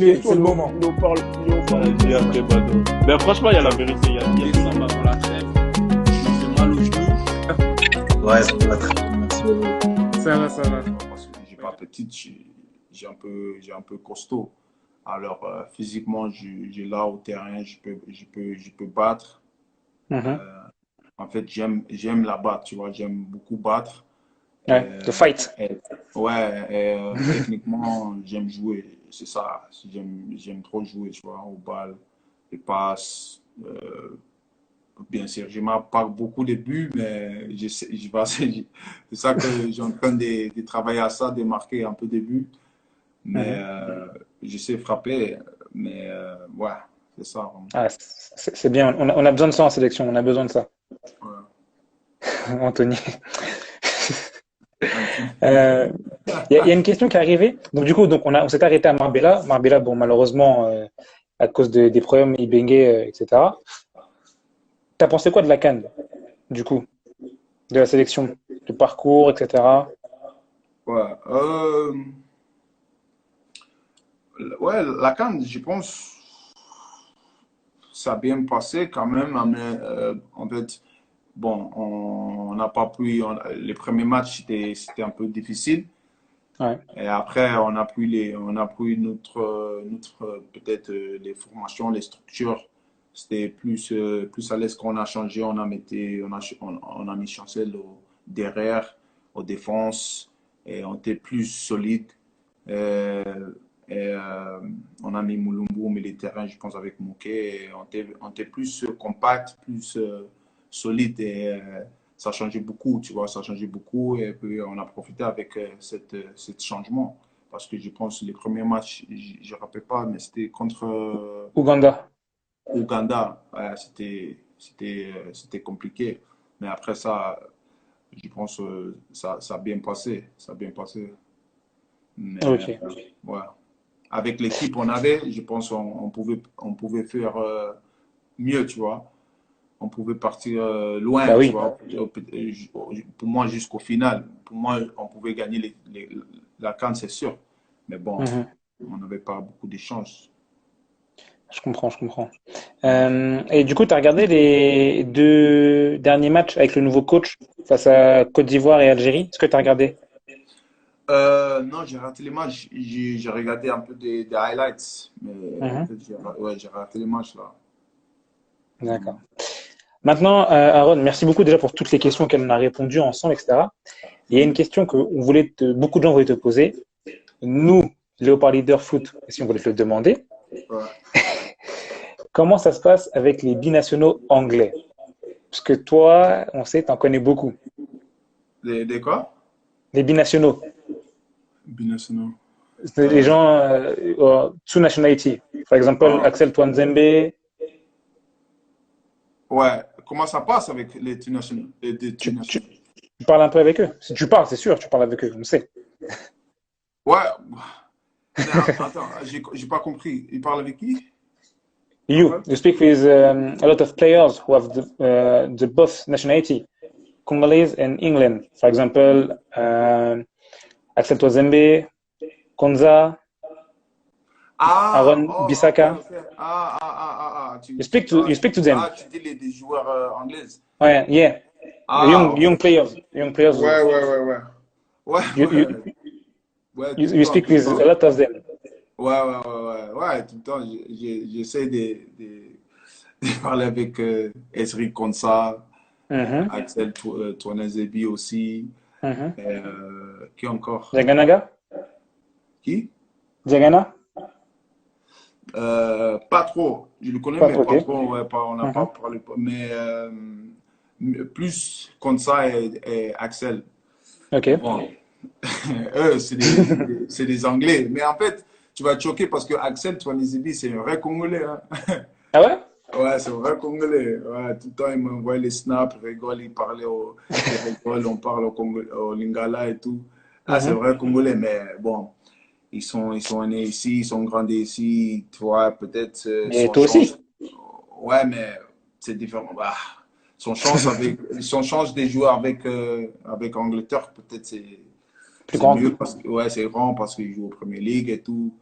C'est le moment. Nous, on parle de après Bado. Mais franchement, il y a la vérité. Il y a ça avant la trêve. Je me fais mal au genou. Ouais, ça va très bien, merci beaucoup. Ça va. Parce que j'ai pas petite, j'ai un peu costaud. Alors, physiquement, j'ai là au terrain, je peux battre. Mhm. Euh, En fait, j'aime la battre, tu vois, j'aime beaucoup battre. Ouais, the fight. Ouais, techniquement, j'aime jouer, c'est ça. J'aime trop jouer, tu vois, au bal, les passes. Bien sûr, je marque pas beaucoup de buts, mais c'est ça que j'ai en train de travailler à ça, de marquer un peu de buts. Mais Mhm. je sais frapper, mais ouais, c'est ça, vraiment. Ah, c'est bien. On a besoin de ça en sélection. On a besoin de ça. Ouais. Anthony. Un petit- Euh, Il y a une question qui est arrivée. Donc, du coup, on s'est arrêté à Marbella. Marbella, bon, malheureusement, à cause des problèmes Ibengue, etc. T'as pensé quoi de la CAN, du coup, de la sélection, du parcours, etc. Ouais, ouais, la CAN, je pense, ça a bien passé quand même, mais en fait, bon, on n'a pas pu, les premiers matchs, c'était un peu difficile. Ouais. Et après, on a pris notre peut-être les formations, les structures. C'était plus à l'aise qu'on a changé. On a mis Chancel derrière, aux défenses, et on était plus solide. Euh, on a mis Moulumbu au milieu de terrain, je pense, avec Mouquet. Et on était plus compact, plus solide. Et ça a changé beaucoup, tu vois, ça a changé beaucoup. Et puis, on a profité avec ce changement. Parce que je pense que les premiers matchs, je ne rappelle pas, mais c'était contre Ouganda. Ouganda. Ouais, c'était compliqué. Mais après ça, je pense que ça a bien passé. Ça a bien passé. Mais Ok. ouais. Avec l'équipe qu'on avait, je pense on pouvait faire mieux, tu vois. On pouvait partir Bah loin, tu oui. vois. Pour moi, jusqu'au final. Pour moi, on pouvait gagner la CAN, c'est sûr. Mais bon, Mhm. on n'avait pas beaucoup d'échanges. Je comprends, je comprends. Et du coup, tu as regardé les deux derniers matchs avec le nouveau coach face à Côte d'Ivoire et Algérie? Est-ce que tu as regardé? Non, j'ai raté les matchs. J'ai regardé un peu des highlights. Mais en Mhm. fait, ouais, j'ai raté les matchs là. D'accord. Maintenant, Aaron, merci beaucoup déjà pour toutes les questions qu'elle en a répondu ensemble, etc. Il y a une question que beaucoup de gens voulaient te poser. Nous, Léopard Leader Foot, si on voulait te le demander, Ouais. comment ça se passe avec les binationaux anglais? Parce que toi, on sait, tu en connais beaucoup. Des quoi? Les binationaux, Binationaux. c'est les gens two nationality. Par exemple, Oh, Axel Twanzembe, ouais. Comment ça passe avec les two nationaux? Les deux two tu, nationaux? tu, tu parles un peu avec eux. Si tu parles, c'est sûr, tu parles avec eux, on sait. Ouais. Mais attends, j'ai pas compris. Il parle avec qui? En You, fait? you speak with a lot of players who have the both nationality, Congolese and England. For example, Axel Twazembe, Konza, Ah, Aaron oh, ok, Bissaka. ok. You speak to them. Tu dis des joueurs anglaises. Ouais, yeah. Ah, ok. Young players. Ouais, ouais, ouais, ouais. Ouais, You, ouais. you, Ouais, tout le you temps, speak tout le with a temps. lot of them. Ouais, ouais, ouais, ouais. Ouais, tout le temps. J'essaie de parler avec Esri Konsa, Mhm, Axel Touanezebi aussi. mhm. Qui encore? Diaganaga? Qui? Diagana? Pas trop. Je le connais, Pas mais trop, ok. pas trop. Ouais, on n'a pas Mhm. parlé. Mais plus Konsa et Axel. Ok. Mais bon, eux, c'est des Anglais. Mais en fait, tu vas te choquer parce que Axel Touanizibi, c'est un vrai Congolais. Hein. Ah ouais? Ouais, c'est un vrai Congolais. Ouais, tout le temps, il m'envoie les snaps, il rigole, il rigole, on parle au Lingala et tout. Ah, c'est un Mhm. vrai Congolais, mais bon, ils sont nés ici, ils sont grandis ici. Tu vois, peut-être Mais son toi chance. aussi. Ouais, mais c'est différent. Bah, son chance de jouer avec Angleterre, peut-être Plus c'est grande. mieux parce que ouais, c'est grand parce qu'il joue au Premier League et tout.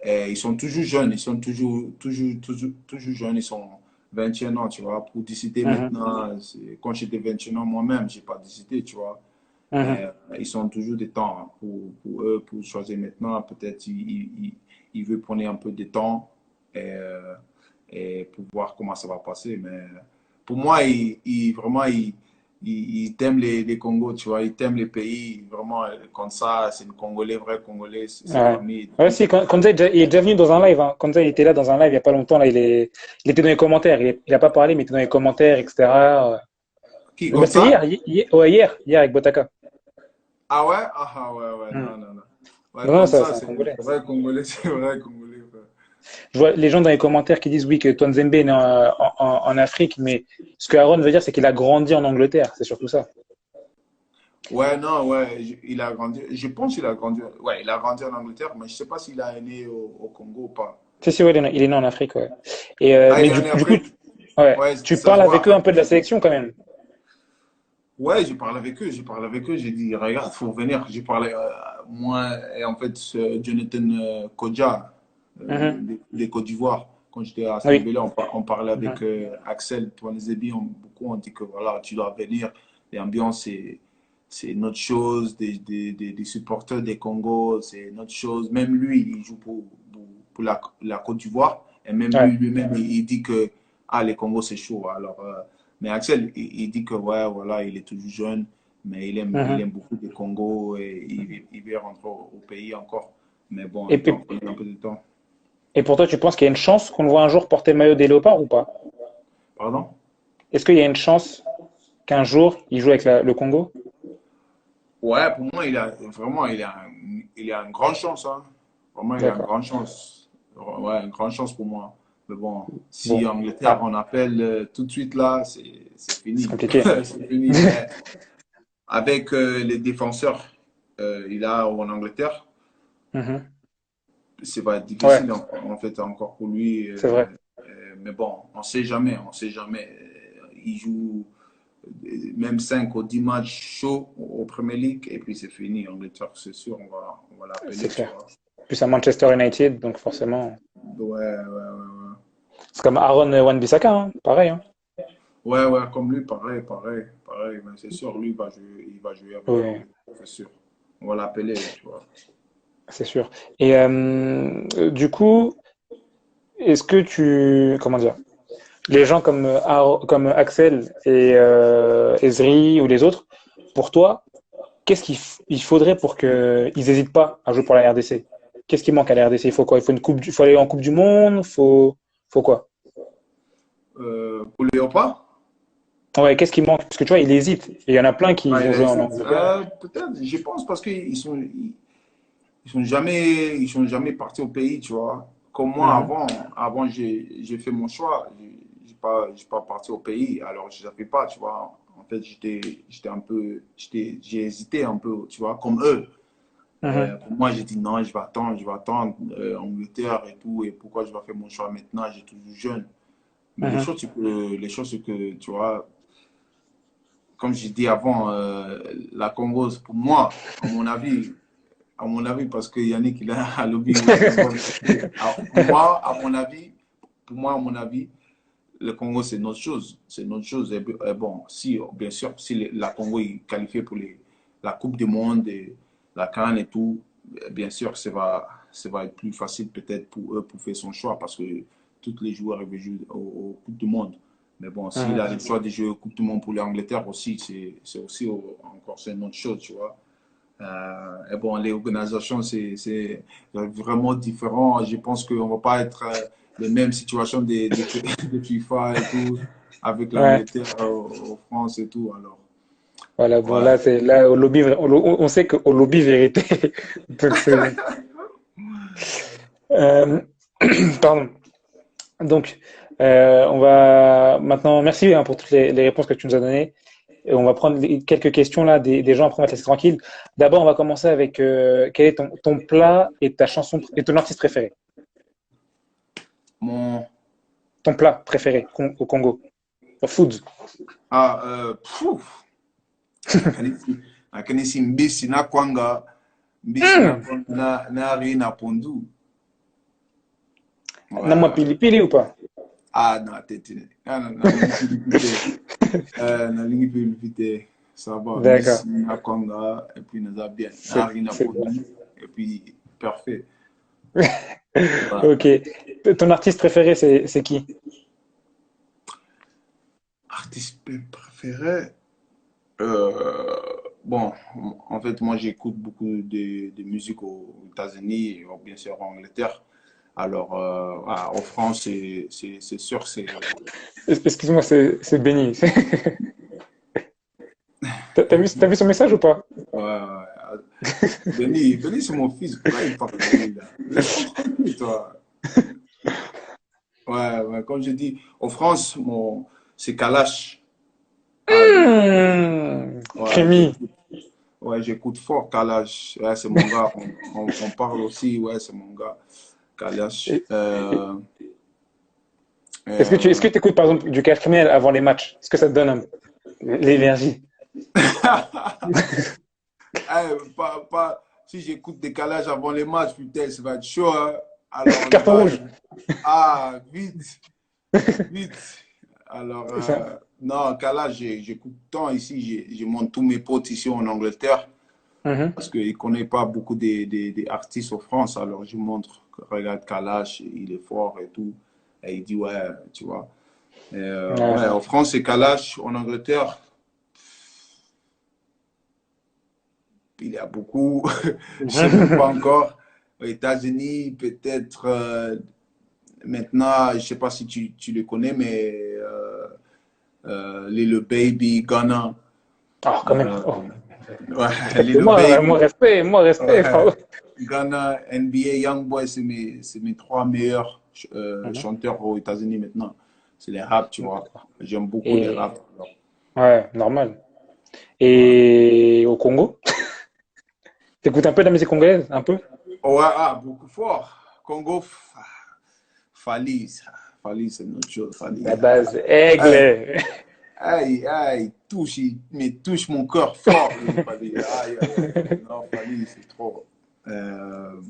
Et ils sont toujours jeunes, ils sont toujours jeunes, ils sont 21 ans, tu vois. Pour décider Mhm. maintenant, quand j'étais 21 ans moi-même, j'ai pas décidé, tu vois. Mhm. Et ils sont toujours des temps hein, pour eux, pour choisir maintenant. Peut-être ils veulent prendre un peu de temps et, et pour voir comment ça va passer. Mais pour moi, vraiment, ils t'aiment les Congos, tu vois. Ils t'aiment les pays, vraiment, comme ça, c'est un Congolais, vrai Congolais, c'est Ouais. parmi et Ouais, tout. si, Konza, il est déjà venu dans un live. Hein. Konza, il était là dans un live il n'y a pas longtemps. Là, il était dans les commentaires. Il a pas parlé, mais il était dans les commentaires, etc. Qui, Bah, comme c'était ça? ouais, hier avec Botaka. Ah ouais? Ah ouais, ouais, Hmm. non, non, non. Ouais, Non, non, comme ça, ça, c'est un c'est Congolais. vrai Congolais, c'est vrai Congolais. Ouais. Je vois les gens dans les commentaires qui disent oui que Twanzembe est né en Afrique, mais ce que Aaron veut dire, c'est qu'il a grandi en Angleterre. C'est surtout ça. Ouais, non, ouais, il a grandi. Je pense qu'il a grandi. Ouais, il a grandi en Angleterre, mais je sais pas s'il a né au Congo ou pas. Si, si, ouais, il est né en Afrique, ouais. Ah, il Mais est né en du coup, Afrique? ouais, Ouais, tu ça se parles avec eux un voit. peu de la sélection quand même. Ouais, j'ai parlé avec eux, j'ai parlé avec eux, j'ai dit, regarde, faut venir. J'ai parlé, moi, et en fait, Jonathan Kodja, Mhm. des Côte d'Ivoire. Quand j'étais à Oui. Aston on parlait avec Mhm. Axel Touanezebi, beaucoup, on dit que voilà, tu dois venir. L'ambiance, c'est notre chose, des supporters des Congo, c'est notre chose. Même lui, il joue pour la Côte d'Ivoire. Et même Ouais. lui-même, il dit que ah, les Congo, c'est chaud. Alors, mais Axel, il dit que ouais, voilà, il est toujours jeune, mais il Mhm. aime beaucoup le Congo et il veut rentrer au pays encore. Mais bon, Et, il doit et, prendre un peu de temps. et pour toi, tu penses qu'il y a une chance qu'on le voit un jour porter le maillot des Léopards ou pas? Pardon? Est-ce qu'il y a une chance qu'un jour il joue avec le Congo? Ouais, pour moi, il a une grande chance. Hein. Vraiment, il a une D'accord. grande chance. Ouais, une grande chance pour moi. Mais bon, si Bon. Angleterre Ah, on appelle tout de suite là, c'est c'est fini. compliqué. C'est fini. Mais avec les défenseurs il a en Angleterre, Mhm. ça va être Ouais, difficile en fait encore pour lui. c'est vrai. Mais bon, on sait jamais, on sait jamais. Il joue même 5 ou 10 matchs chauds au Premier League et puis c'est fini. Angleterre, c'est sûr, on va C'est l'appeler, tu clair. vois. Plus à Manchester United, donc forcément. Ouais. C'est comme Aaron Wan-Bissaka, hein. Pareil, hein. Ouais, comme lui, pareil. Mais c'est sûr, lui, il va jouer avec Oui, nous, c'est sûr. On va l'appeler, tu vois. c'est sûr. Et du coup, est-ce que comment dire, les gens comme, comme Axel et Ezri ou les autres, pour toi, qu'est-ce il faudrait pour qu'ils n'hésitent pas à jouer pour la RDC? Qu'est-ce qui manque à la RDC? Il faut quoi? Il faut faut aller en Coupe du Monde? Faut quoi? Pour Léopard, Ouais, qu'est-ce qui manque? Parce que tu vois, il hésite. Et il y en a plein qui ah, vont il jouer en hésite. Angleterre. Peut-être, je pense parce ils sont jamais partis au pays, tu vois. Comme moi, Mhm. avant j'ai fait mon choix. J'ai pas parti au pays, alors je ne savais pas, tu vois. En fait, j'ai hésité un peu, tu vois, comme eux. Mhm. Pour moi, j'ai dit non, je vais attendre Angleterre et tout. Et pourquoi je vais faire mon choix maintenant? J'ai toujours jeune. Mais Mhm. les choses, c'est que, tu vois, comme j'ai dit avant, la Congo, pour moi, à mon avis, parce que Yannick, il a lobby là-bas. Pour moi, à mon avis, le Congo, c'est notre chose. C'est notre chose. Et bon, si, bien sûr, si la Congo est qualifiée pour la Coupe du Monde et la CAN et tout, bien sûr, ça va être plus facile peut-être pour eux pour faire son choix parce que tous les joueurs veulent jouer au Coupe du Monde. Mais bon, s'il Mhm. a le choix de jouer au Coupe du Monde pour l'Angleterre aussi, c'est aussi encore c'est une autre chose, tu vois. Et bon, les organisations, c'est vraiment différent. Je pense qu'on ne va pas être les mêmes situations de FIFA et tout, avec Ouais. l'Angleterre en France et tout. Alors, Voilà, bon, ouais. là, c'est, là, au lobby, on sait qu'au lobby vérité. Donc, c'est bon. Euh, pardon. Donc, on va maintenant, merci hein, pour toutes les réponses que tu nous as données. Et on va prendre quelques questions là des gens, après on va te laisser tranquille. D'abord, on va commencer avec quel est ton plat et ta chanson et ton artiste préféré? Mon, Ton plat préféré au Congo? Food. pfff, nakanisi mbisi na kwanga, Hmm. na ri na pondu. Nama Ouais. Pili Pili ou pas? Ah, non, nalingi Philippines, ça va. D'accord. Messi, Nakonga, et puis nous a bien. Henri C'est bon. Napoli, et puis parfait. Ouais. Ok. Ton artiste préféré, c'est qui? Artiste préféré? Euh, bon, en fait, moi j'écoute beaucoup de musique aux États-Unis et bien sûr en Angleterre. Alors, en France, c'est sûr, c'est. Excuse-moi, c'est Benny. T'as vu son message ou pas? Ouais, ouais. Benny, c'est mon fils. Pourquoi il parle de lui là? Laisse-moi tranquille, toi. Ouais, ouais, comme je dis, en France, c'est Kalash. Ah, ouais, Crémy. j'écoute fort Kalash. Ouais, c'est mon gars. On parle aussi, ouais, c'est mon gars. Kalash. Et- Est-ce que Euh, tu écoutes par exemple du Cash criminel avant les matchs? Est-ce que ça te donne l'énergie? si j'écoute Décalage avant les matchs, putain, ça va être chaud, hein. Alors, Carton là, rouge. vite, vite. Alors, C'est ça. non, Kalash, j'écoute tant ici, je monte tous mes potes ici en Angleterre, Mhm. parce qu'ils ne connaissent pas beaucoup des artistes en France. Alors, je montre, regarde Kalash, il est fort et tout. Et il dit, ouais, tu vois. Ouais. Ouais, en France, c'est Kalash. En Angleterre, il y a beaucoup. Je ne sais même pas encore. Aux États-Unis, peut-être maintenant, je ne sais pas si tu le connais, mais Lil Baby, Ghana. Oh, quand même. Euh, Oh. ouais, Lil Moi, Baby, respect, moi, respect, ouais, frérot. Ghana, NBA, Youngboy, c'est mes trois meilleurs Mhm. chanteurs aux États-Unis maintenant. C'est les rap, tu vois. D'accord. J'aime beaucoup les Et rap. ouais, normal. Ouais. Et au Congo? T'écoutes un peu de la musique congolaise? Un peu? Ouais, beaucoup fort. Congo, Fali, Fali, c'est notre chose. Fali. La base, Hey, aigle. il touche, il me touche mon cœur fort, lui, Fali. Aïe, aïe, aïe. Non, Fali, c'est trop. Euh,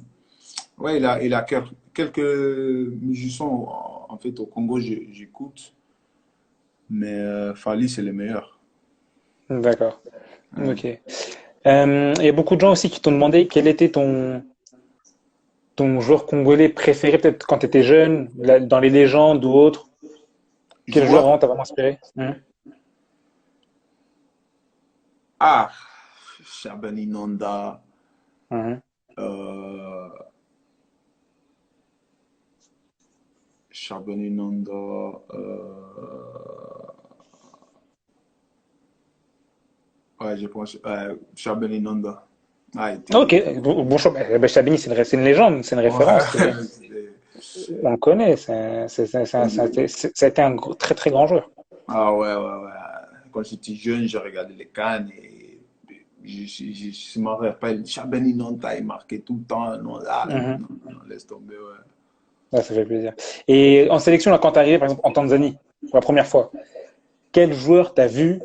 ouais, il a quelques musiciens, en fait, au Congo, j'écoute, mais Fali, c'est le meilleur. D'accord. Hein. Ok. Il y a beaucoup de gens aussi qui t'ont demandé quel était ton joueur congolais préféré, peut-être quand tu étais jeune, dans les légendes ou autres. Quel joueur Joueur? vraiment t'a vraiment inspiré? Ah, Chabani Nonda, Mhm. euh, Chabani Nonda, ouais, je pense, Chabani Nonda. Ah, il Ok, était. bon choix. Chabini, c'est une légende, c'est une Ouais, référence. On le connaît. Ça a été un très très grand joueur. ah ouais, ouais, ouais. Quand j'étais jeune, j'ai regardé les Cannes et je me rappelle, Chabani Nonda, il marquait tout le temps. Non, ah, non, Mhm. non, non, laisse tomber, ouais. Ouais, ça fait plaisir. Et en sélection, là, quand t'es arrivé, par exemple, en Tanzanie, pour la première fois, quel joueur t'as vu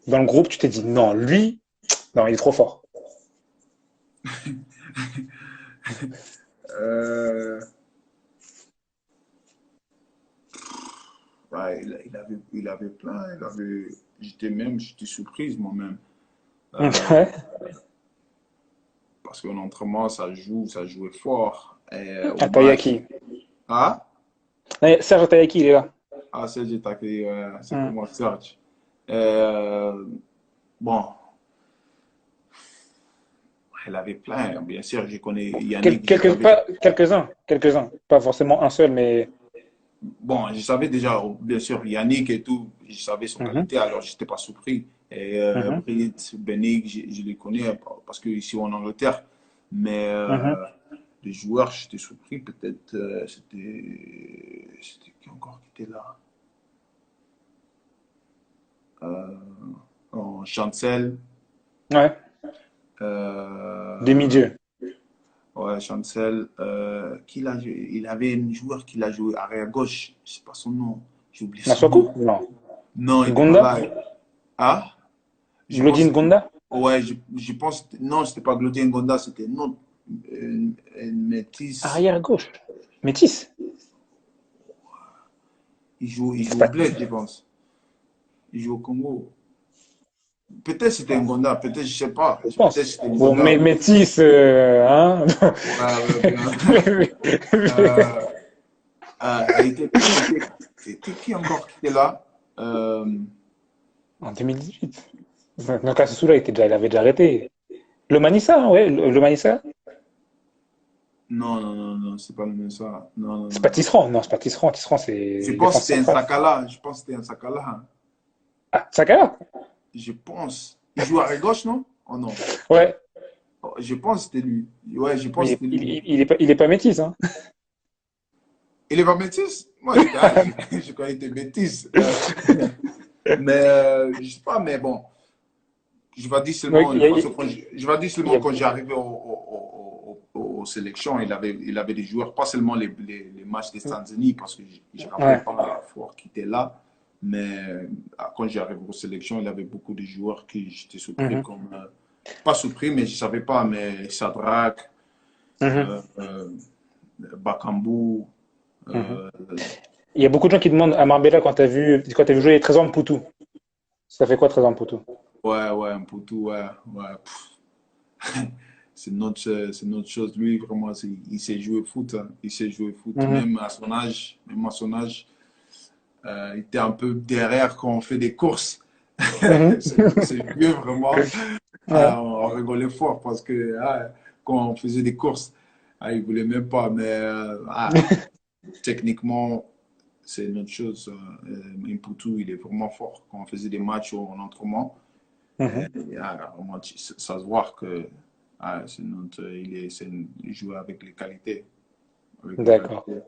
dans le groupe, tu t'es dit, non, lui, non, il est trop fort. Euh, ouais, il avait plein, j'étais surprise moi-même. Euh, Ouais. Parce qu'en entraînement, ça jouait fort. Et au match, Atayaki. ah, Ouais, Serge Atayaki, il est là. Serge Takei, c'est Hmm. comment Serge. Euh, bon, elle avait plein. Bien sûr, je connais Yannick, je savais. Quelques-uns. Pas forcément un seul, mais. Bon, je savais déjà, bien sûr, Yannick et tout, je savais son Mhm, qualité, alors je n'étais pas surpris. Et mhm, Britt, Benig, je les connais parce que ici en Angleterre. Mais mhm. les joueurs, j'étais surpris, peut-être, c'était qui encore qui était là? Chancel, Ouais, euh, demi-dieu. ouais, Chancel, il avait un joueur qui l'a joué arrière gauche, je ne sais pas son nom, j'ai oublié son Maswaku? nom. Non. Non, il n'était pas Gonda? là. Ah? Je pense, Glodine Gonda? ouais, je pense, non, c'était pas Claudien Gonda, c'était un autre, une métis. Arrière gauche. Métis? il C'est joue au pas. Bled, je pense. Il joue au Congo. Peut-être c'était Ngonda, peut-être, je sais pas. Je Peut-être pense. c'était Bon, Ngonda. Métis, hein. Ouais, ouais, bien. Euh, était qui encore qui était là? En 2018. Donc, à ce là il avait déjà arrêté. Le Manissa, hein, ouais, le Manissa. Non, non, non, non, c'est pas le même ça. Non, non, C'est non, pas non. Tisserand. Non, c'est pas Tisserand. Tisserand, Je c'est pense que défense c'était un centrale. Sakala. Je pense que c'était un Sakala, hein. Ah, Sakala? Je pense. Il joue à gauche, non? Oh non. Ouais. Oh, je pense que c'était lui. Ouais, je pense Mais que c'était lui. il est pas métis, hein. Il est pas métis? Moi, je croyais qu'il était métis. Mais je sais pas, mais bon. Je vais dire Ouais, seulement, je vais dire il y seulement a- quand j'ai arrivé aux sélections, il avait des joueurs, pas seulement les matchs des États-Unis, parce que je ne rappelais ouais. pas fort qui était là, mais quand j'ai arrivé aux sélections, il avait beaucoup de joueurs qui j'étais surpris Mhm, comme, pas surpris, mais je ne savais pas, mais Shadrach, mhm, euh, euh, Bakambu, mhm. euh, Il y a beaucoup de gens qui demandent à Marbella quand t'as vu jouer Trésor Mputu. Ça fait quoi Trésor Mputu? ouais, ouais, un peu tout, ouais, ouais. C'est notre chose. Lui, vraiment, il sait jouer au foot, hein. Il sait jouer au foot. Mhm, Même à son âge, il était un peu derrière quand on fait des courses. mhm. C'est vieux, vraiment. Ouais. On rigolait fort parce que quand on faisait des courses, il ne voulait même pas. Mais techniquement, c'est notre chose. Mputu, il est vraiment fort. Quand on faisait des matchs en entraînement, Mhm. vraiment, ça se voit que c'est notre, il joue avec les qualités. Avec les D'accord. qualités.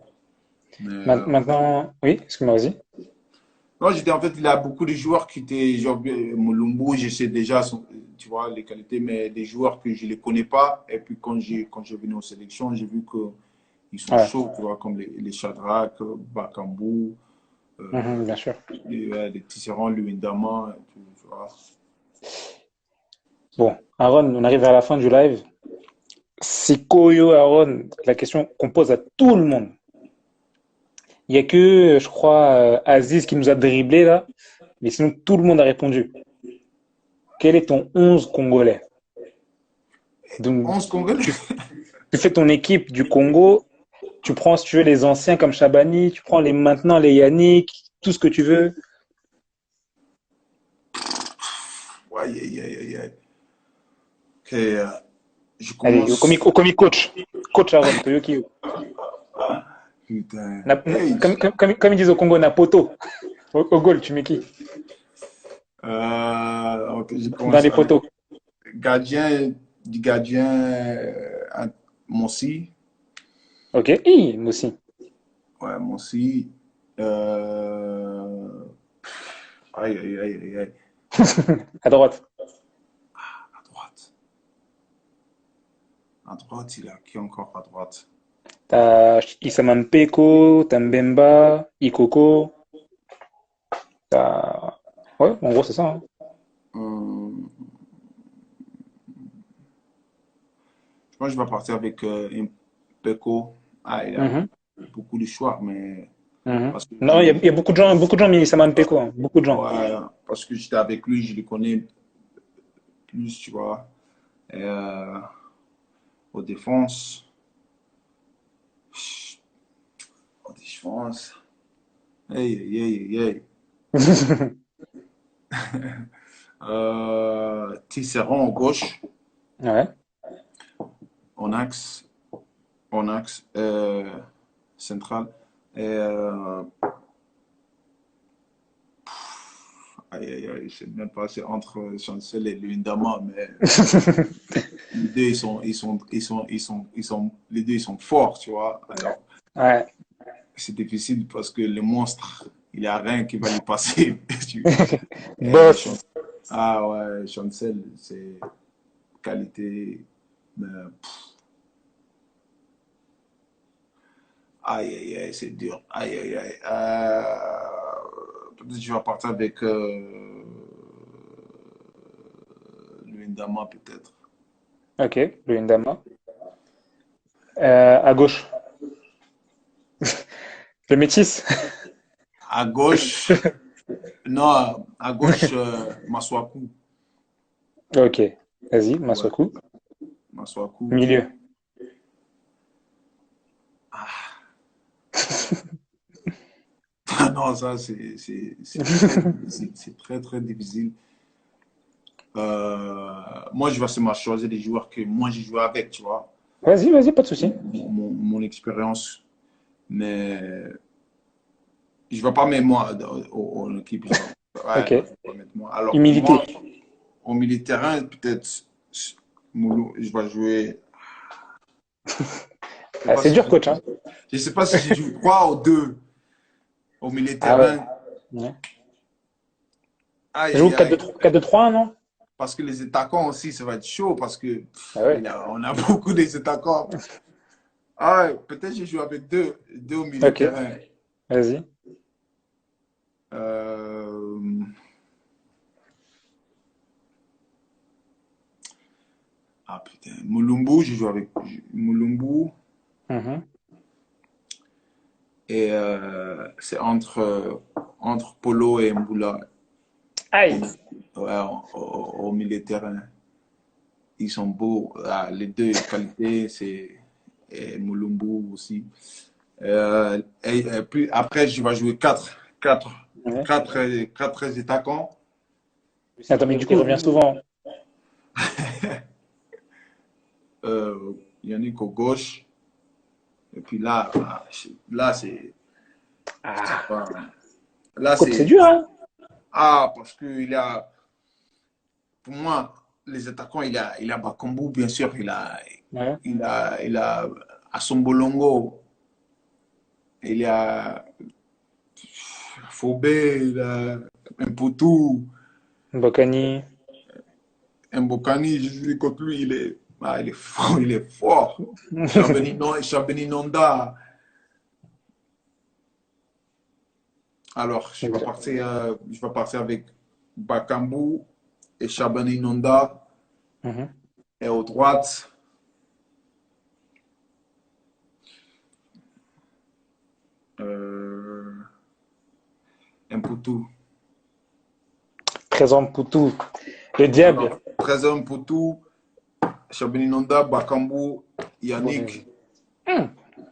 Mais, Maintenant, oui, excuse-moi, vas-y. non, j'étais en fait, il a beaucoup de joueurs qui étaient, genre, Mulumbu, je sais déjà, tu vois, les qualités, mais des joueurs que je ne les connais pas. Et puis, quand j'ai venu aux sélections, j'ai vu qu'ils sont Ouais. chauds, tu vois, comme les Shadrach, Bakambu, Mhm, bien sûr. les Tisserand, Luindama, et tout, tu vois. Bon, Aaron, on arrive à la fin du live. C'est Koyo, Aaron, la question qu'on pose à tout le monde. Il y a que, je crois, Aziz qui nous a dribblé là, mais sinon tout le monde a répondu. Quel est ton 11 congolais? Donc, 11 Congolais. tu, tu fais ton équipe du Congo, tu prends, si tu veux, les anciens comme Chabani, tu prends les maintenant, les Yannick, tout ce que tu veux. Aïe, aïe, aïe, aïe, aïe. Ok, je Allez, commence. au comic coach. Coach Aaron, Toyoki. Putain. Hey. Comme ils disent au Congo, Napoto. Au goal, tu mets qui? Ok, je Dans commence les avec poteaux. gardien Mossi. Ok, moi aussi. Ouais, Mossi. Euh, Aïe, aïe, aïe, aïe, aïe. À droite. À droite. À droite, il a qui encore à droite? T'as Issama Mpeko, t'as Mbemba, Ikoko, t'as. Ouais, en gros, c'est ça, hein. Hum, je pense que je vais partir avec Peko. Il a Mhm, beaucoup de choix, mais mhm. parce que Non, il y a beaucoup de gens ont mis Issama Mpeko, hein. Beaucoup de gens. ouais, parce que j'étais avec lui, je le connais plus, tu vois. Et, aux défenses. Aux défenses. Hey, hey, hey, hey. Tisserand à gauche, Ouais. en axe, central. Et, aïe, aïe, aïe, je sais même pas, c'est entre Chancel et Lundama, mais les deux, les deux, ils sont forts, tu vois. Alors, Ouais. c'est difficile parce que le monstre, il n'y a rien qui va lui passer. Et Boss. Ouais, Chancel, c'est qualité. Mais, aïe, aïe, aïe, c'est dur. Aïe, aïe, aïe. Peut-être que je vais partir avec Luindama, peut-être. Ok, le Ndama. À gauche. Le métis. À gauche, non, à gauche, Masuaku. Ok, vas-y, Ouais, Massokou. Masuaku. Milieu. Ah non, ça, c'est très difficile. C'est très, très difficile. Moi, je vais seulement choisir des joueurs que moi, j'ai joué avec, tu vois. Vas-y, pas de souci. Mon expérience. Mais je ne vais pas mettre moi en équipe. Ouais, non, Ok. je vais pas mettre moi. Alors, pour Humilité. moi, au milieu de terrain, peut-être, je vais jouer. Je sais Ah, pas c'est si dur, coach, hein? je sais pas si je joue 3 ou 2 au milieu de Ah ouais. terrain. Ouais. Aïe, Tu joues aïe, aïe. 4-2-3, non? Parce que les attaquants aussi, ça va être chaud parce que Ah ouais. on a beaucoup des attaquants. Ah, ouais, peut-être je joue avec deux au milieu de Ok, terrain. vas-y. Euh, Ah putain, Mulumbu, je joue avec Mulumbu Mhm. et c'est entre Polo et Mboula. Aïe. Ouais, au milieu de terrain. Ils sont beaux. Ah, les deux qualités, c'est et Mulumbu aussi. Et puis après, je vais jouer Ouais. quatre attaquants. Attends, mais du coup, il revient souvent. Yannick au gauche. Et puis là c'est. Je sais Ah, pas. Là, coach, c'est dur, hein? Ah, parce que pour moi, les attaquants, il a Bakambu, bien sûr. Ouais. Il a Assombolongo. Il y a Fobé. Il a Mputu. Mbokani. Mbokani, je suis contre lui. Il est fort. Il est fort. Chabeni Nonda. Alors, je vais partir avec Bakambu et Chabani Nonda. Mhm. Et au droite, euh, Mputu. Présent Poutou. Le Alors, diable. 13 hommes pour tout. Chabini Nonda, Bakambu, Bon. Yannick.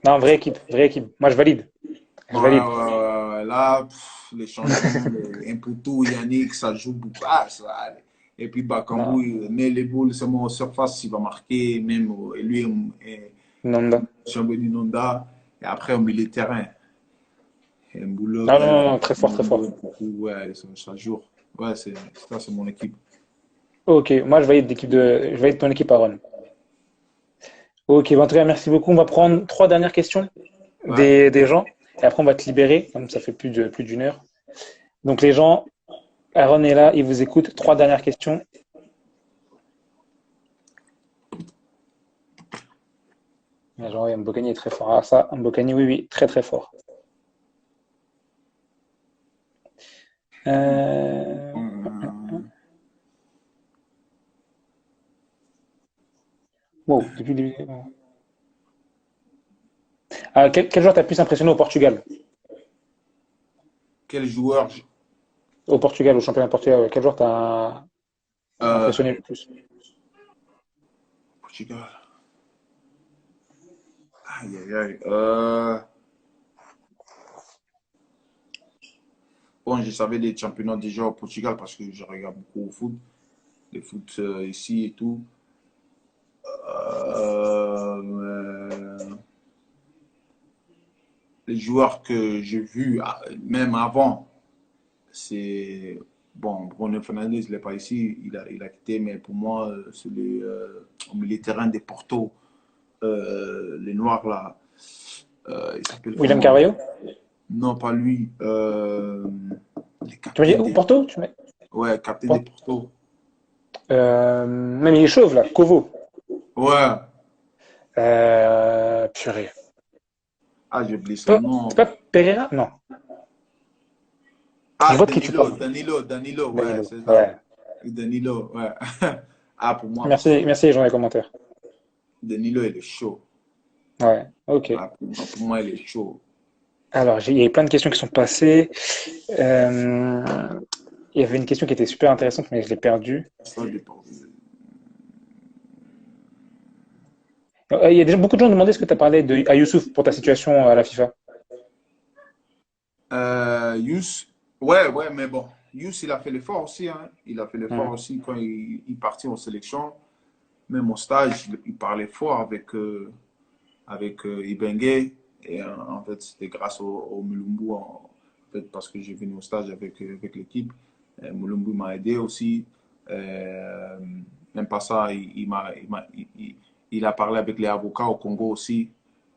Non, vraie équipe, vraie équipe. Moi, je valide. Je valide. Là, les changements, Imputu, Yannick, ça joue beaucoup. Ah, ça, et puis Non, Bakambu, il met les boules seulement en surface, il va marquer, même et lui, et Nanda. Chabini Nonda. Et après, au milieu de terrain, Mboulou, Non, non, non, non, très fort, très fort. ouais, ça joue. Ouais, ça, c'est mon équipe. Ok, moi, je valide ton équipe, Aaron. Ok, bah, en tout cas, merci beaucoup. On va prendre trois dernières questions Ouais. des gens. Et après, on va te libérer, comme ça fait plus d'une heure. Donc, les gens, Aaron est là, il vous écoute. Trois dernières questions. Les gens, oui, Mbokani est très fort. Ah, ça, Mbokani, oui, oui, très, très fort. Euh... Hum, Wow, depuis le début. Ah, quel joueur t'a plus impressionné au Portugal? Quel joueur? Au Portugal, au championnat de Portugal, ouais. Quel joueur t'a Euh, impressionné le plus? Portugal. Aïe, aïe, aïe. Bon, je savais les championnats déjà au Portugal parce que je regarde beaucoup au foot, les foot ici et tout. Euh, les joueurs que j'ai vus, même avant, c'est. Bon, Bruno Fernandes, il n'est pas ici, il a quitté, mais pour moi, c'est au milieu de terrain des Porto, les Noirs là. Il s'appelle William comment? Carvalho? Non, pas lui. Les Tu m'as dit capitaines où, des. Porto? Ouais, capitaine des Porto. Même il est chauve là, Kovo. Ouais. Purée. Ah, j'ai oublié C'est son pas, nom. c'est pas Pereira? Non. Je Ah, vois de qui tu parles. Danilo, ouais, Danilo. c'est ça. Ouais. Danilo, ouais. Ah, pour moi, Merci, merci les gens des commentaires. Danilo, il est chaud. Ouais. Ok. Ah, pour moi, il est chaud. Alors, il y a plein de questions qui sont passées. Euh, il y avait une question qui était super intéressante, mais je l'ai perdue. Ça dépend. Il y a déjà beaucoup de gens demandaient ce que tu as parlé à Youssouf pour ta situation à la FIFA. Yous, ouais, mais bon, Yous, il a fait l'effort aussi, hein. Il a fait l'effort Mhm. aussi quand il partit en sélection. Même au stage, il parlait fort avec Ibengue. Et en fait, c'était grâce au Mulumbu, en fait, parce que j'ai venu au stage avec l'équipe. Mulumbu m'a aidé aussi. Euh, Même pas ça, il a parlé avec les avocats au Congo aussi.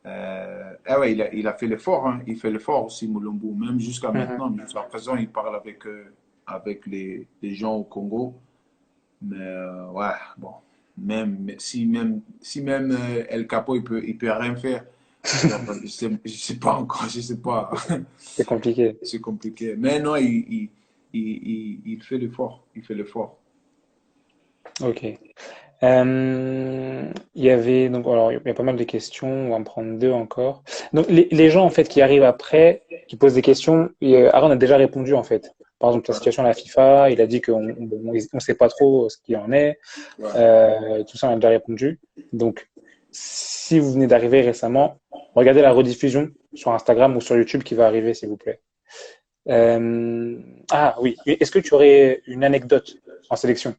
Ouais, il a fait l'effort, hein. Il fait l'effort aussi, Mulumbu. Même jusqu'à Mhm. maintenant, jusqu'à présent, il parle avec les gens au Congo. Mais ouais, bon, même El Capo, il peut rien faire. Genre, je sais pas encore, je sais pas. C'est compliqué. C'est compliqué. Mais non, il fait l'effort. Il fait l'effort. Ok. Il y avait donc alors il y a pas mal de questions. On va en prendre deux encore. Donc les gens en fait qui arrivent après, qui posent des questions, Aaron a déjà répondu en fait. Par exemple, la Ouais, situation à la FIFA, il a dit on sait pas trop ce qu'il en est. ouais. Tout ça, on a déjà répondu. Donc, si vous venez d'arriver récemment, regardez la rediffusion sur Instagram ou sur YouTube qui va arriver, s'il vous plaît. Ah oui, est-ce que tu aurais une anecdote en sélection?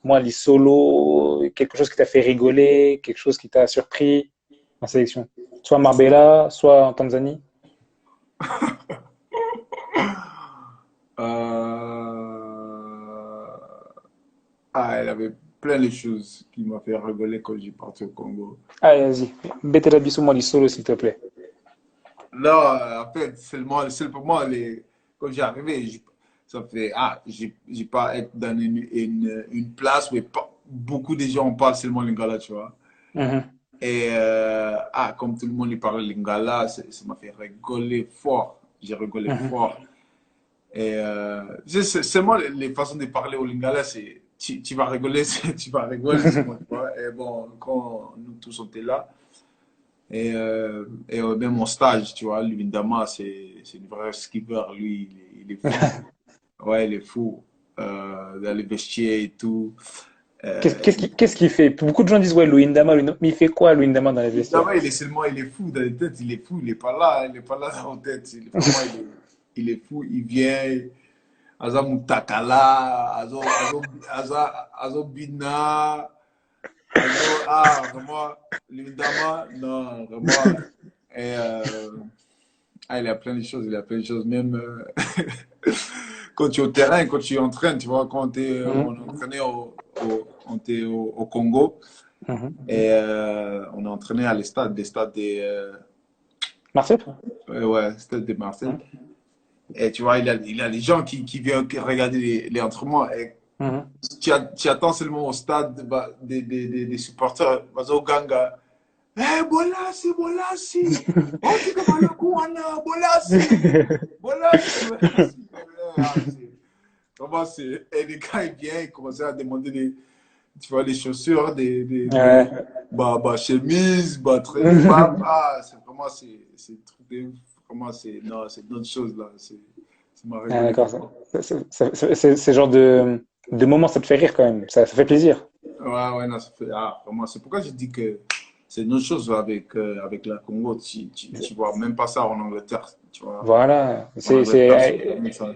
Moi, les solos, quelque chose qui t'a fait rigoler, quelque chose qui t'a surpris en sélection. Soit à Marbella, soit en Tanzanie. Euh, Ah, elle avait plein de choses qui m'ont fait rigoler quand j'ai parti au Congo. Allez, vas-y. Bête la bisou, moi, les solos, s'il te plaît. Non, en fait, seulement quand j'ai arrivé, ça fait, j'ai pas être dans une place où beaucoup de gens parlent seulement lingala, tu vois. Mhm, Et comme tout le monde y parle lingala, ça m'a fait rigoler fort. J'ai rigolé mhm. fort. Et seulement les façons de parler au lingala, c'est tu vas rigoler, tu vas rigoler seulement, tu vois. Et bon, quand nous tous on était là, et même mon stage, tu vois, lui, Ndama, c'est le vrai skipper. Lui, il est fou. Ouais, il est fou. Dans les vestiaires et tout. Qu'est-ce qu'il fait? Beaucoup de gens disent, ouais, Luindama, mais il fait quoi, Luindama, dans les vestiaires? Ndama, il est fou dans les têtes. Il est fou. Il est pas là dans la tête. Vraiment, il est fou. Il vient. Aza Mutakala, Azo Bina, vraiment, Lindama, non, vraiment. Et, il a plein de choses, il a plein de choses. Même quand tu es au terrain, quand tu entraînes, tu vois, Mhm, on entraînait on était au Congo mhm. et on a entraîné à des stades Marseille? ouais, stade de Marseille. Mhm, Et tu vois, il a des gens qui viennent regarder les entraînements. Et mhm. tu attends seulement au stade des supporters. Bazo Ganga. Eh, Bolasi, Bolasi. On dit que Malakouana, Bolasi. Bolasi, Bolasi. Vraiment, et les gars, ils viennent, ils commencent à demander tu vois, les chaussures, Ouais. chemises, traîner, c'est vraiment, c'est un truc de ouf. Vraiment, non, c'est d'autres choses là. Ça m'a Ah, rigolé d'accord. fort. C'est genre de moment, ça te fait rire quand même. Ça fait plaisir. Ouais, ouais, non, vraiment, c'est pourquoi je dis que c'est une autre chose avec la Congo. Tu vois même pas ça en Angleterre, tu vois. Voilà. En Angleterre, c'est comme ça.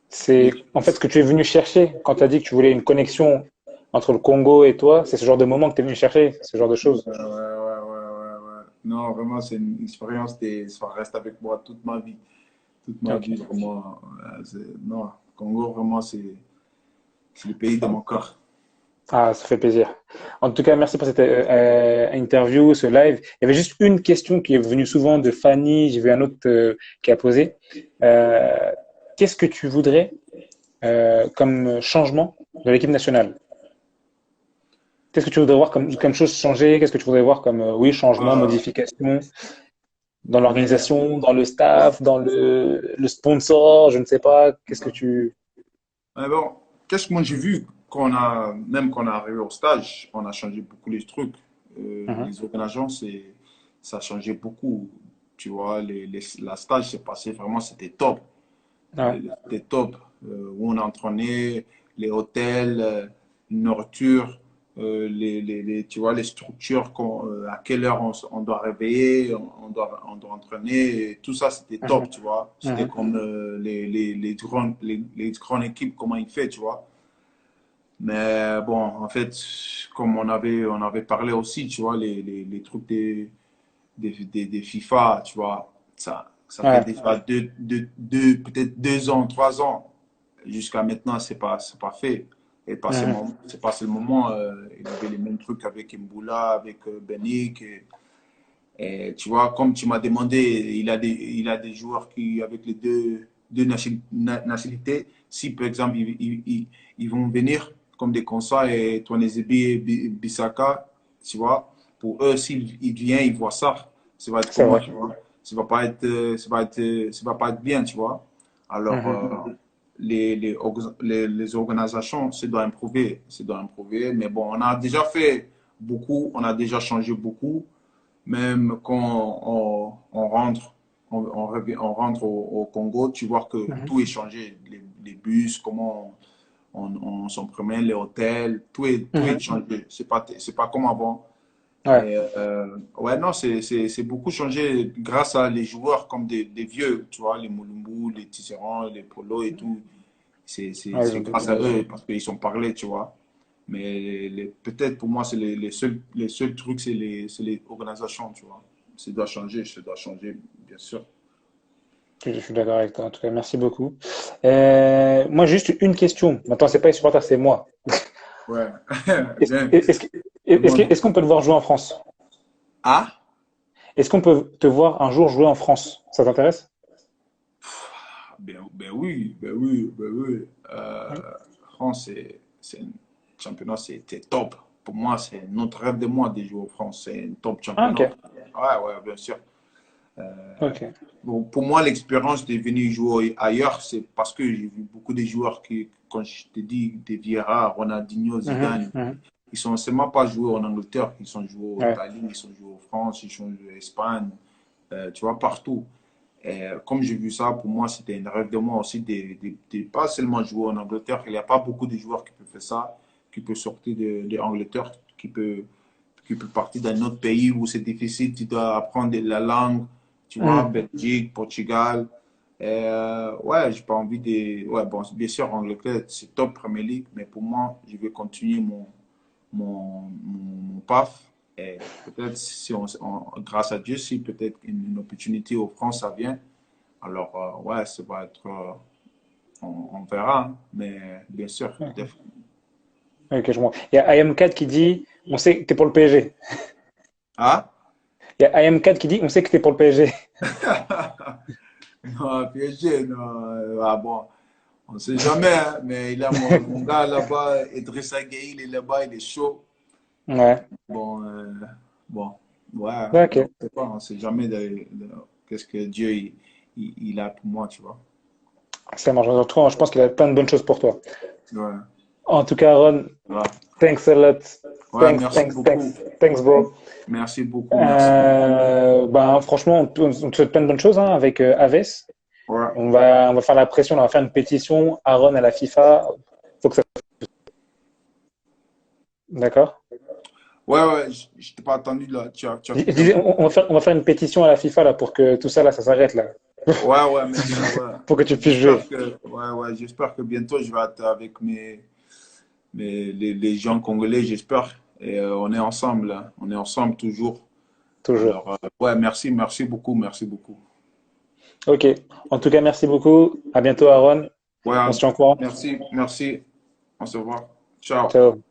C'est Les- en fait ce que tu es venu chercher quand tu as dit que tu voulais une connexion entre le Congo et toi. C'est ce genre de moment que tu es venu chercher, ce genre de choses. Ouais, ouais, ouais, ouais, ouais. Non, vraiment, c'est une expérience, ça reste avec moi toute ma vie. Toute ma Ok. vie, vraiment. Non, Congo, vraiment, c'est le pays de mon corps. Ah, ça fait plaisir. En tout cas, merci pour cette interview, ce live. Il y avait juste une question qui est venue souvent de Fanny. J'ai vu un autre qui a posé. Euh, Qu'est-ce que tu voudrais comme changement de l'équipe nationale? Qu'est-ce que tu voudrais voir comme chose changer? Qu'est-ce que tu voudrais voir comme, oui, changement, Euh, modification dans mais, l'organisation, dans le staff, dans le sponsor, je ne sais pas. Qu'est-ce que tu... mais bon, qu'est-ce que moi j'ai vu même quand on est arrivé au stage, on a changé beaucoup les trucs. Mhm, Les organisations, ça a changé beaucoup. tu vois. La stage s'est passé vraiment, c'était top. Ouais. C'était top. Où on entraînait, les hôtels, nourriture, tu vois, les structures, à quelle heure on doit réveiller, on doit entraîner. Et tout ça, c'était top, Mhm. tu vois. C'était Mhm. comme les grandes équipes, comment ils font, tu vois. Mais bon, en fait, comme on avait parlé aussi, tu vois, les trucs des FIFA, tu vois, ça fait Ouais. déjà peut-être 2 ans, 3 ans. Jusqu'à maintenant, c'est pas fait. Et Mhm. c'est passé le moment, il avait les mêmes trucs avec Mboula, avec Benik. Et tu vois, comme tu m'as demandé, il a des joueurs qui, avec les nationalités, si par exemple ils vont venir comme des consols et Toinezebi et Bissaka, tu vois, pour eux, s'ils ils viennent, ils voient ça, ça va être C'est comment, vrai. tu vois? Ça va pas être, ça va pas être bien, tu vois. Alors, Mhm. les organisations, c'est doit improver, mais bon, on a déjà fait beaucoup, on a déjà changé beaucoup. Même quand on rentre, on rentre au Congo, tu vois que Mhm. tout est changé. Les bus, comment on s'en promène, les hôtels, tout est Mhm. changé. C'est pas comme avant. Ouais. Et ouais, non, c'est beaucoup changé grâce à les joueurs comme des vieux, tu vois, les Moulumbu, les Tisserand, les Polo et tout. Ouais, ils C'est ont grâce déjà. à eux parce qu'ils sont parlés, tu vois. Mais peut-être pour moi, c'est les seuls trucs, c'est les organisations, tu vois. Ça doit changer, bien sûr. Je suis d'accord avec toi. En tout cas, merci beaucoup. Moi, juste une question. Maintenant, c'est pas les supporters, c'est moi. Ouais, Est-ce, bien. est-ce, que- Demande. est-ce qu'on peut te voir jouer en France? Ah, Est-ce qu'on peut te voir un jour jouer en France? Ça t'intéresse? ben oui, ben oui, ben oui. Oui. France, c'est un championnat, c'était top. Pour moi, c'est notre rêve de moi de jouer en France. C'est un top Ah, championnat. ok. Ouais, ouais, bien sûr. Ok. Bon, pour moi, l'expérience de venir jouer ailleurs, c'est parce que j'ai vu beaucoup de joueurs qui, quand je te dis, des Vieira, Ronaldinho, Mhm, Zidane, mhm. ils sont seulement pas joués en Angleterre, ils sont joués en Ouais. Italie, ils sont joués en France, ils sont joués en Espagne, tu vois, partout. Et comme j'ai vu ça, pour moi, c'était un rêve de moi aussi de pas seulement jouer en Angleterre. Il n'y a pas beaucoup de joueurs qui peuvent faire ça, qui peuvent sortir de Angleterre, qui peut partir d'un autre pays où c'est difficile, tu dois apprendre la langue, tu vois, Mhm. Belgique, Portugal. Ouais, j'ai pas envie de. Ouais, bon, bien sûr, Angleterre, c'est top Premier League, mais pour moi, je vais continuer mon PAF. Et peut-être, si grâce à Dieu, si peut-être une opportunité au France, ça vient. Alors, ouais, ça va être. On verra, hein. Mais bien sûr. Ok, ok, je vois. Il y a IM4 qui dit, on sait que t'es pour le PSG. Ah? Il y a IM4 qui dit, on sait que t'es pour le PSG. Non, PSG, non. Ah bon, on ne sait jamais, hein, mais il a mon gars là-bas, Idrissa Gueye, il est là-bas, il est chaud. Ouais. Bon, bon, ouais, Ok. on ne sait pas, on ne sait jamais qu'est-ce que Dieu il a pour moi, tu vois. Ça marche. En tout cas, je pense qu'il a plein de bonnes choses pour toi. Ouais, En tout cas, Aaron, voilà. thanks a lot. Ouais, Thanks, merci thanks, thanks. beaucoup. Thanks, bro. Merci beaucoup, merci beaucoup. Ben, franchement, on te souhaite plein de bonnes choses hein, avec Aves. Ouais, On va faire la pression, on va faire une pétition, Aaron à la FIFA. Faut que ça... D'accord? ouais, ouais, je t'ai pas attendu là, tu as Je coupé un disais, peu. on va faire une pétition à la FIFA là pour que tout ça là, ça s'arrête là. Ouais, ouais, merci, ouais. Pour que tu puisses jouer. Ouais, ouais, j'espère que bientôt je vais être avec les gens congolais, j'espère. Et on est ensemble, hein. On est ensemble toujours. Toujours. Alors, ouais, merci, merci beaucoup, merci beaucoup. Ok. En tout cas, merci beaucoup. À bientôt, Aaron. Ouais, On se tient au courant. merci, merci. On se voit. Ciao. Ciao.